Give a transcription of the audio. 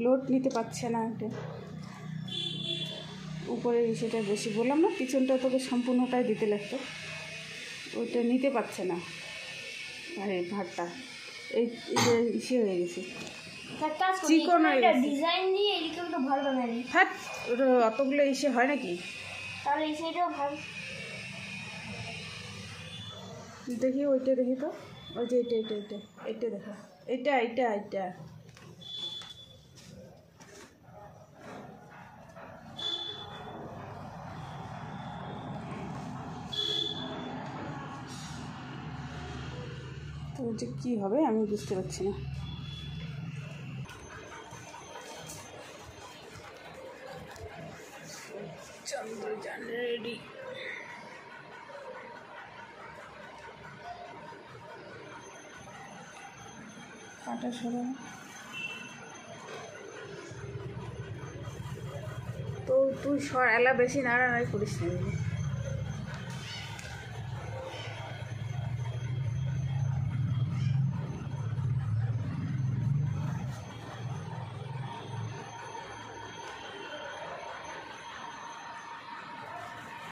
Load নিতে পারছে না, এটা উপরে সেটা বেশি, বললাম না পিছনটা তোকে সম্পূর্ণটাই দিতে লাগতো, ওইটা নিতে পারছে না আরে ভাতটা, এই ইসে হয়ে গেছে, চিকন হয়ে গেছে। ডিজাইন দিয়ে এদিকে তো ভালো বানাই। হ্যাঁ অতগুলো ইসে হয় নাকি? তাহলে এই সাইডেও ভালো দেখি, ওইটা দেখি তো, ওই যে এটা এটা এটা এটা দেখা, এটা এটা এটা তো যে কী হবে আমি বুঝতে পারছি না। চন্দ্রযান রেডি। কাটা সরা তো তুই এলা বেশি নাড়ানাড়ি করিস না।